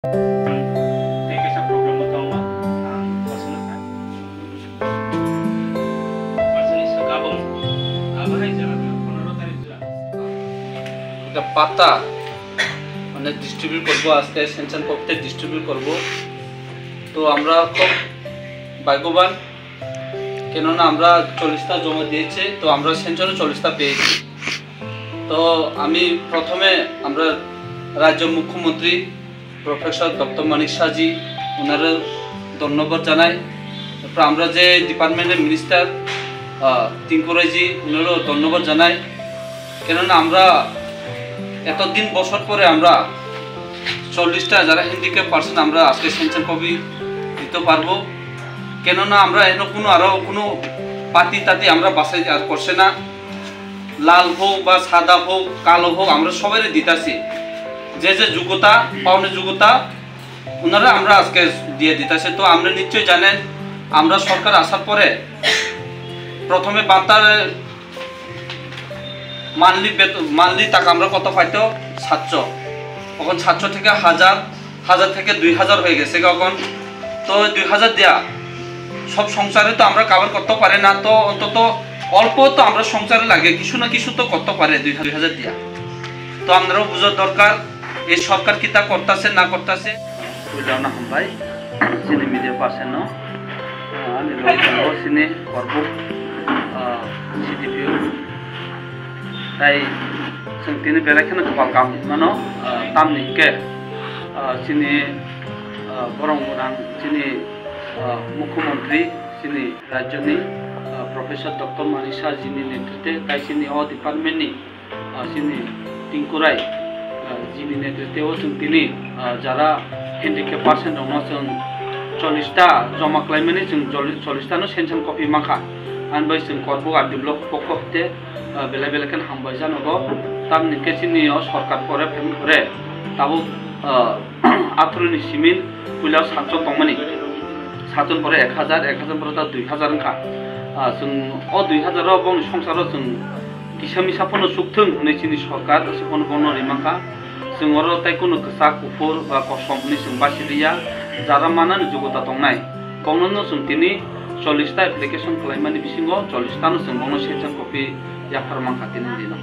পাতা মানে ডিস্ট্রিবিউট করবো, আজকে সেনশন কপিতে ডিস্ট্রিবিউট করব। তো আমরা খুব ভাগ্যবান, কেননা আমরা 40টা জমা দিয়েছে, তো আমরা সেনশনে 40টা পেয়েছি। তো আমি প্রথমে আমরা রাজ্য মুখ্যমন্ত্রী প্রফেসর ডক্টর মানিক শাহজি ওনারও ধন্যবাদ জানাই। তারপর আমরা যে ডিপার্টমেন্টের মিনিস্টার টিঙ্কুরাইজি ওনারও ধন্যবাদ জানাই, কেননা আমরা এতদিন বছর পরে আমরা 40টা যারা হ্যান্ডিক্যাপ পার্সন আমরা আজকে সেনশন কপি দিতে পারবো। কেননা আমরা এখনো কোনো পাতি তাতি আমরা বাছাই আর করছে না, লাল হোক বা সাদা হোক কালো হোক আমরা সবাই দিতেছি, যে যোগ্যতা পাওনের যোগ্যতা ওনারা আমরা আজকে দিয়ে দিতেছে। তো আমরা নিশ্চয়ই জানেন, আমরা সরকার আসার পরে প্রথমে বার্তার মানলি টাকা আমরা কত পাইতো 700, এখন 700 থেকে 1000 থেকে 2000 হয়ে গেছে এখন। তো 2000 দেয়া সব সংসারে তো আমরা কাভার করতে পারে না, তো অন্তত অল্প তো আমরা সংসারে লাগে কিছু না কিছু তো করতে পারে 2000 দেয়া। তো আপনারাও বুঝার দরকার এই সরকার কি তা করতেছে না করতেছে। না হামবাই চিনি মিডিয়া পার্সন আমি চিনি করব সিডিপিও তাই जों दिनै बेलाखौनो गोबां गाहाम तामनिके जोंनि बरंगुरां जोंनि मुख्यमंत्री जोंनि राज्यनि प्रफेसर डक्टर मानिक शाहजीनि नेतृत्वे ताई जोंनि डिपार्टमेन्टनि जोंनि टिंकुराई जिनि नेतृत्वेआव जों दिनै যারা हेन्डिकेप पार्सन दङ जों 40টা जमा खालामनानै जों 40টাनो सेनसन कपि माखा आनबाय जों करब आरो डेभेलप पक्षते बेले बेलेखन हामबाय जानगो तामनि केसिनियाव सरकार परे फेम परे ताबो आथुरनि सिमिन पुलाव 700 दंमोन 700 परे 1000 परे दा 2000 का जों अ 2000 आव बंग संसाराव जों किसामिसाफोरनो सुखथों नैसिनि सरकार सफोन बनो रिमाखा जों अरो ताइ कोनो गोसा गुफुर बा कसमनि जों बासिलिया जारा मानानो जोगता दंनाय बंनो जों दिनै 40टा एप्लिकेशन खालामनानै बिसिङाव 40टानो जों बंनो सेनसन कपि याफार माखा दिनै दिनाव